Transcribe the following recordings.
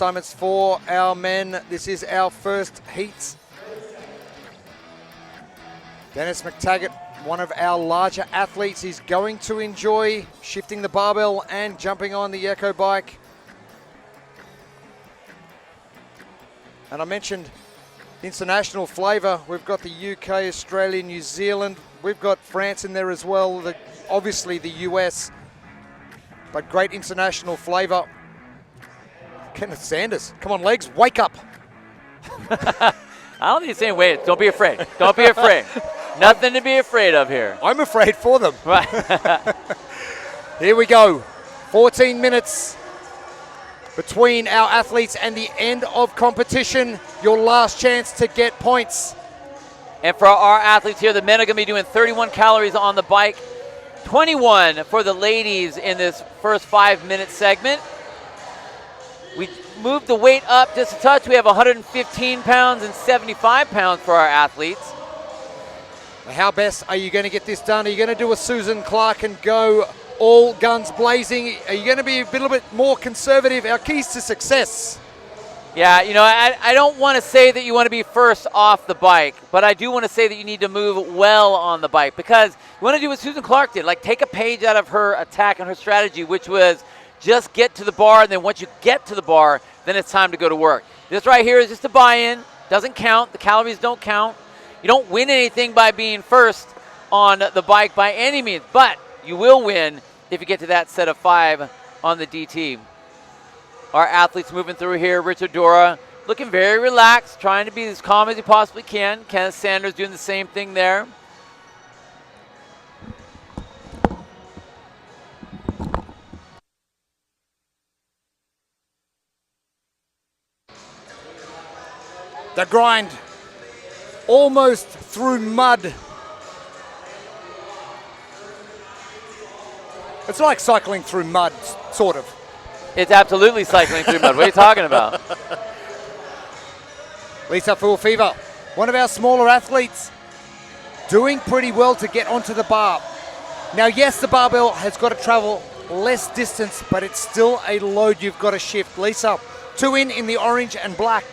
Assignments for our men. This is our first heat. Dennis McTaggart, one of our larger athletes, is going to enjoy shifting the barbell and jumping on the Echo bike. And I mentioned international flavour. We've got the UK, Australia, New Zealand. We've got France in there as well. Obviously the US, but great international flavour. Kenneth Sanders, come on legs, wake up. I don't think he's saying wait, don't be afraid. Don't be afraid. Nothing to be afraid of here. I'm afraid for them. Right. Here we go. 14 minutes between our athletes and the end of competition. Your last chance to get points. And for our athletes here, the men are going to be doing 31 calories on the bike, 21 for the ladies in this first 5-minute segment. We moved the weight up just a touch. We have 115 pounds and 75 pounds for our athletes. How best are you going to get this done? Are you going to do a Susan Clark and go all guns blazing? Are you going to be a little bit more conservative? Our keys to success. Yeah, you know, I don't want to say that you want to be first off the bike, but I do want to say that you need to move well on the bike, because you want to do what Susan Clark did, like take a page out of her attack and her strategy, which was just get to the bar, and then once you get to the bar, then it's time to go to work. This right here is just a buy-in. Doesn't count. The calories don't count. You don't win anything by being first on the bike by any means, but you will win if you get to that set of 5 on the DT. Our athletes moving through here. Richard Dora looking very relaxed, trying to be as calm as he possibly can. Kenneth Sanders doing the same thing there. The grind, almost through mud. It's like cycling through mud, sort of. It's absolutely cycling through mud. What are you talking about? Lisa Full-Fever, one of our smaller athletes, doing pretty well to get onto the bar. Now, yes, the barbell has got to travel less distance, but it's still a load you've got to shift. Lisa, 2 in the orange and black.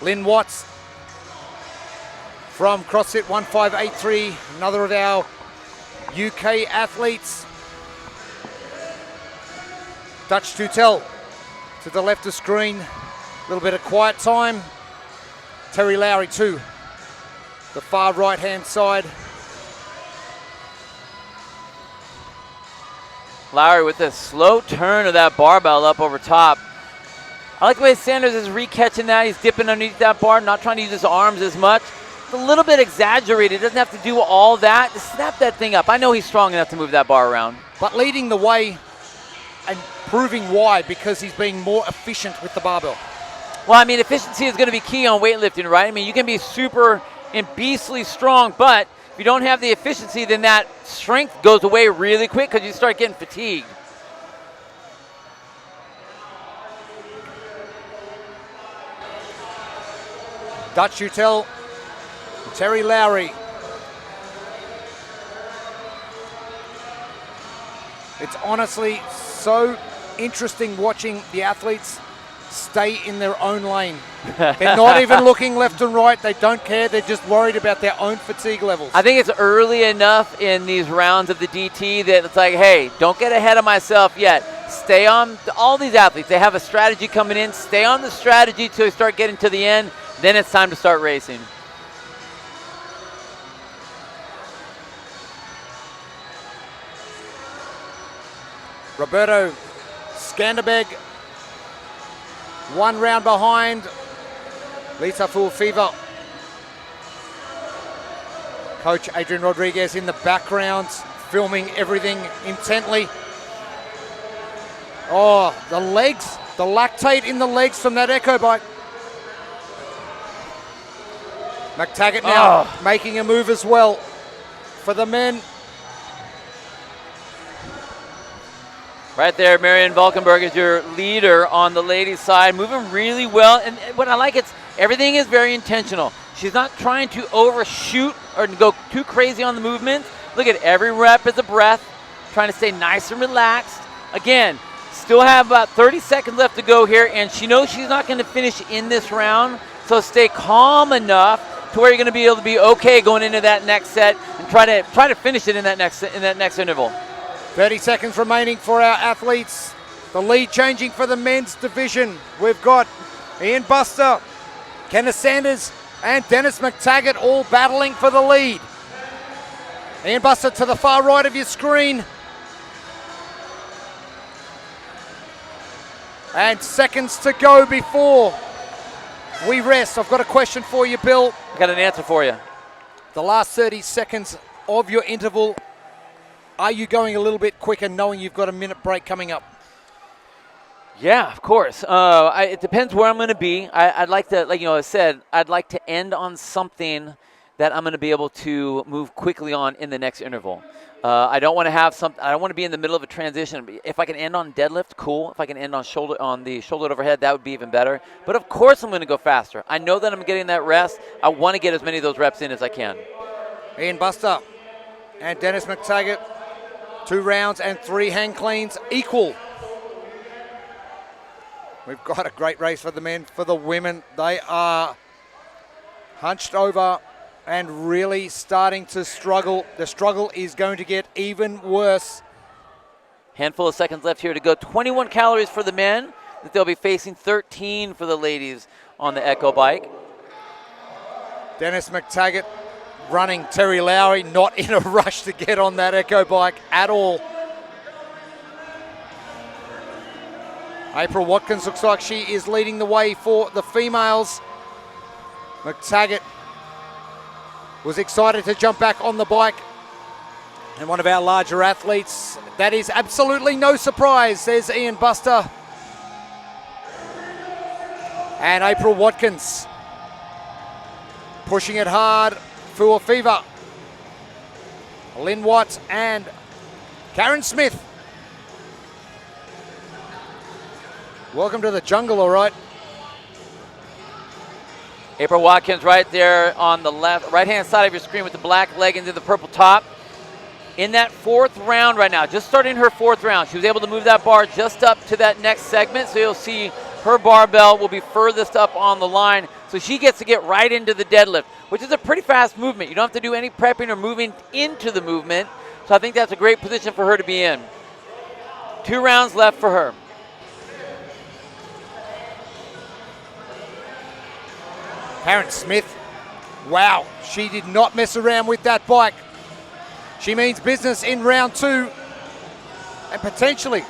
Lynn Watts from CrossFit 1583, another of our UK athletes. Dutch Tutel to the left of screen, a little bit of quiet time. Terry Lowry too, the far right hand side. Lowry with a slow turn of that barbell up over top. I like the way Sanders is re-catching that. He's dipping underneath that bar, not trying to use his arms as much. It's a little bit exaggerated. He doesn't have to do all that. Just snap that thing up. I know he's strong enough to move that bar around. But leading the way and proving why, because he's being more efficient with the barbell. Well, I mean, efficiency is going to be key on weightlifting, right? I mean, you can be super and beastly strong, but if you don't have the efficiency, then that strength goes away really quick because you start getting fatigued. Dutch Utel, Terry Lowry. It's honestly so interesting watching the athletes stay in their own lane. They're not even looking left and right. They don't care. They're just worried about their own fatigue levels. I think it's early enough in these rounds of the DT that it's like, hey, don't get ahead of myself yet. Stay on. All these athletes, they have a strategy coming in. Stay on the strategy till you start getting to the end. Then it's time to start racing. Roberto Skanderbeg, 1 round behind. Lisa Full-Fever. Coach Adrian Rodriguez in the background, filming everything intently. Oh, the legs, the lactate in the legs from that Echo bike. McTaggart now making a move as well for the men. Right there, Marion Valkenburg is your leader on the ladies' side, moving really well. And what I like, everything is very intentional. She's not trying to overshoot or go too crazy on the movement. Look at every rep is a breath, trying to stay nice and relaxed. Again, Still have about 30 seconds left to go here, and she knows she's not going to finish in this round, so stay calm enough to where you're going to be able to be okay going into that next set and try to finish it in that next interval. 30 seconds remaining for our athletes. The lead changing for the men's division. We've got Ian Buster, Kenneth Sanders, and Dennis McTaggart all battling for the lead. Ian Buster to the far right of your screen. And seconds to go before we rest. I've got a question for you, Bill. I got an answer for you. The last 30 seconds of your interval, are you going a little bit quicker knowing you've got a minute break coming up? Yeah, of course. It depends where I'm going to be. I'd like to, like I said, I'd like to end on something that I'm going to be able to move quickly on in the next interval. I don't want to have I don't want to be in the middle of a transition. If I can end on deadlift, cool. If I can end on the shoulder overhead, that would be even better. But of course I'm going to go faster. I know that I'm getting that rest. I want to get as many of those reps in as I can. Ian Buster and Dennis McTaggart, 2 rounds and 3 hang cleans equal. We've got a great race for the men. For the women, they are hunched over and really starting to struggle. The struggle is going to get even worse. Handful of seconds left here to go. 21 calories for the men, that they'll be facing 13 for the ladies on the Echo bike. Dennis McTaggart running Terry Lowry, not in a rush to get on that Echo bike at all. April Watkins looks like she is leading the way for the females. McTaggart was excited to jump back on the bike. And one of our larger athletes, that is absolutely no surprise, says Ian Buster. And April Watkins pushing it hard. Fua Fever, Lynn Watt, and Karen Smith. Welcome to the jungle, all right. April Watkins right there on the right-hand side of your screen with the black leggings and the purple top. In that 4th round right now, just starting her 4th round, she was able to move that bar just up to that next segment, so you'll see her barbell will be furthest up on the line, so she gets to get right into the deadlift, which is a pretty fast movement. You don't have to do any prepping or moving into the movement, so I think that's a great position for her to be in. 2 rounds left for her. Karen Smith, wow, she did not mess around with that bike. She means business in round 2, and potentially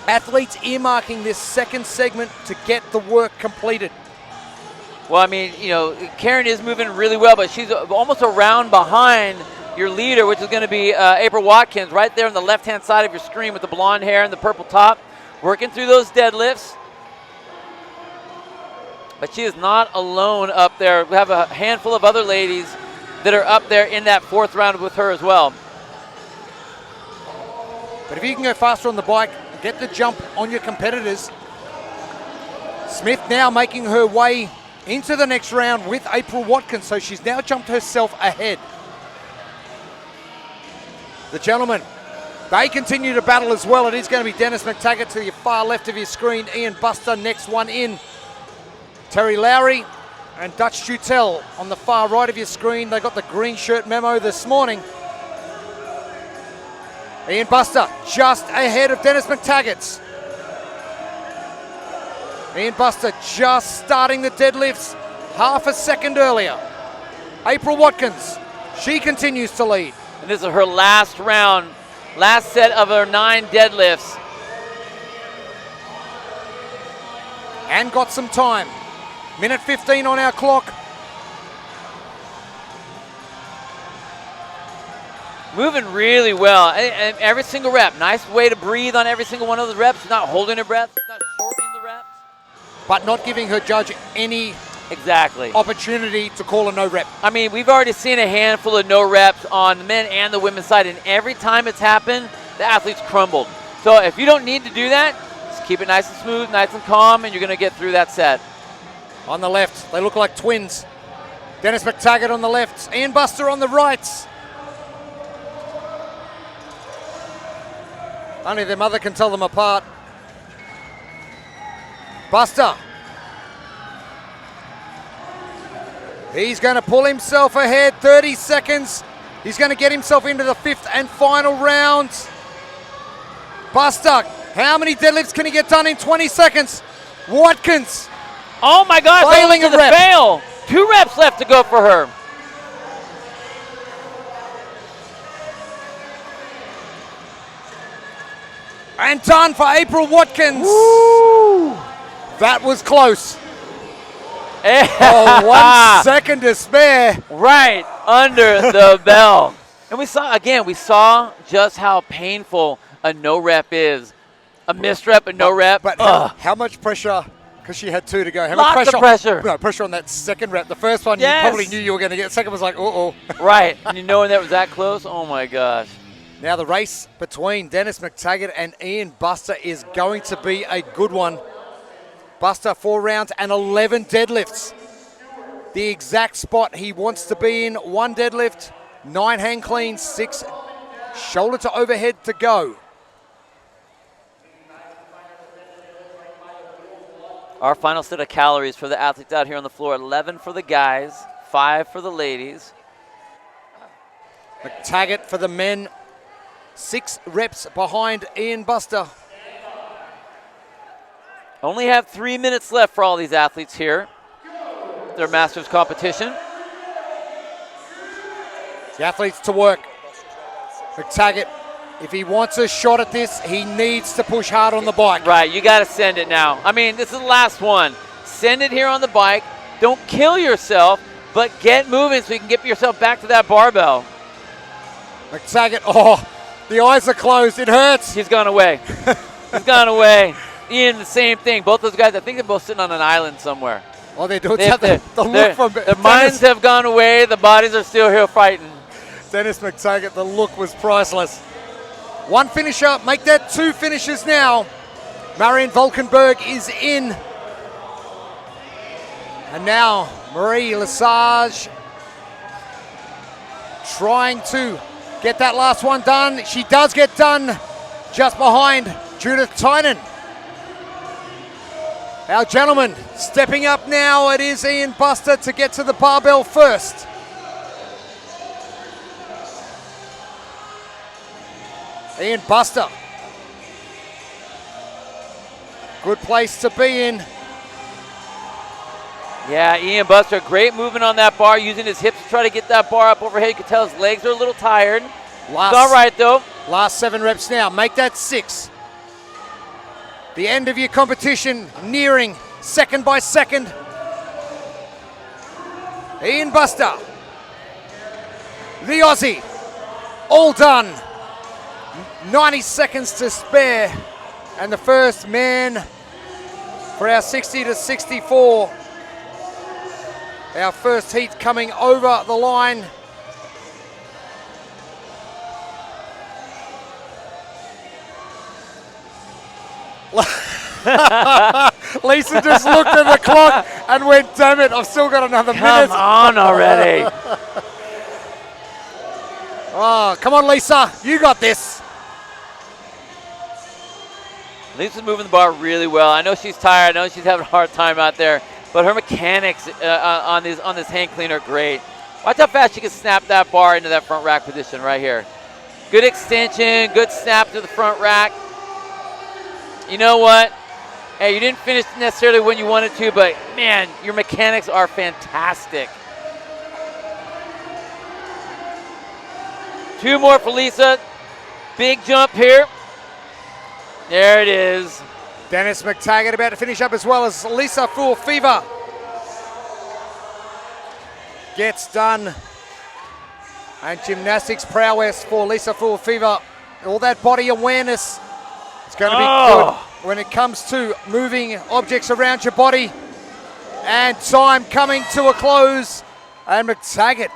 athletes earmarking this second segment to get the work completed. Well, I mean, Karen is moving really well, but she's almost a round behind your leader, which is going to be April Watkins, right there on the left-hand side of your screen with the blonde hair and the purple top, working through those deadlifts. But she is not alone up there. We have a handful of other ladies that are up there in that 4th round with her as well. But if you can go faster on the bike and get the jump on your competitors, Smith now making her way into the next round with April Watkins, so she's now jumped herself ahead. The gentlemen, they continue to battle as well. It is going to be Dennis McTaggart to the far left of your screen, Ian Buster next one in. Terry Lowry and Dutch Jutel on the far right of your screen. They got the green shirt memo this morning. Ian Buster just ahead of Dennis McTaggart. Ian Buster just starting the deadlifts half a second earlier. April Watkins, she continues to lead. And this is her last round, last set of her 9 deadlifts. And got some time. Minute 15 on our clock. Moving really well. And every single rep. Nice way to breathe on every single one of the reps. She's not holding her breath. She's not shortening the reps. But not giving her judge any opportunity to call a no rep. I mean, we've already seen a handful of no reps on the men and the women's side. And every time it's happened, the athletes crumbled. So if you don't need to do that, just keep it nice and smooth, nice and calm, and you're going to get through that set. On the left, they look like twins. Dennis McTaggart on the left, Ian Buster on the right. Only their mother can tell them apart. Buster. He's going to pull himself ahead. 30 seconds. He's going to get himself into the 5th and final round. Buster, how many deadlifts can he get done in 20 seconds? Watkins. Oh my gosh, Failing to a the rep. fail. 2 reps left to go for her. And done for April Watkins. Woo. That was close. Oh, 1 second to spare. Right under the bell. And we saw just how painful a no rep is. A missed rep, a no rep. But how much pressure? Because she had 2 to go. How Lots much of pressure. No, pressure on that second rep. The first one, Yes. you probably knew you were going to get. Second was like, uh-oh. Right. And you knowing that was that close? Oh, my gosh. Now the race between Dennis McTaggart and Ian Buster is going to be a good one. Buster 4 rounds and 11 deadlifts. The exact spot he wants to be in. 1 deadlift, 9 hang cleans, 6 shoulder to overhead to go. Our final set of calories for the athletes out here on the floor, 11 for the guys, 5 for the ladies. McTaggart for the men, 6 reps behind Ian Buster. Only have 3 minutes left for all these athletes here. Their Masters competition. The athletes to work. McTaggart, if he wants a shot at this, he needs to push hard on the bike. Right, you got to send it now. I mean, this is the last one. Send it here on the bike. Don't kill yourself, but get moving so you can get yourself back to that barbell. McTaggart, oh, the eyes are closed. It hurts. He's gone away. He's gone away. Ian, the same thing. Both those guys, I think they're both sitting on an island somewhere. Oh, they're doing the look from their minds have gone away. The bodies are still here fighting. Dennis McTaggart, the look was priceless. 1 finisher, make that 2 finishes now. Marion Valkenburg is in. And now Marie Lesage trying to get that last one done. She does get done just behind Judith Tynan. Our gentleman stepping up now. It is Ian Buster to get to the barbell first. Ian Buster. Good place to be in. Yeah, Ian Buster, great movement on that bar, using his hips to try to get that bar up overhead. You can tell his legs are a little tired. It's all right, though. Last 7 reps now. Make that 6. The end of your competition nearing second by second. Ian Buster, the Aussie, all done. 90 seconds to spare. And the first man for our 60 to 64. Our first heat coming over the line. Lisa just looked at the clock and went, damn it, I've still got another minute. Come on already. Oh, come on, Lisa, you got this. Lisa's moving the bar really well. I know she's tired. I know she's having a hard time out there, but her mechanics on this hang clean are great. Watch how fast she can snap that bar into that front rack position right here. Good extension, good snap to the front rack. You know what? Hey, you didn't finish necessarily when you wanted to, but man, your mechanics are fantastic. 2 more for Lisa. Big jump here. There it is. Dennis McTaggart about to finish up as well as Lisa Full Fever. Gets done. And gymnastics prowess for Lisa Full Fever. All that body awareness. It's going to be good when it comes to moving objects around your body. And time coming to a close. And McTaggart,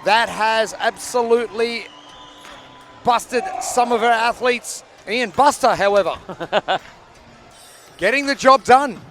that has absolutely busted some of our athletes. Ian Buster, however, getting the job done.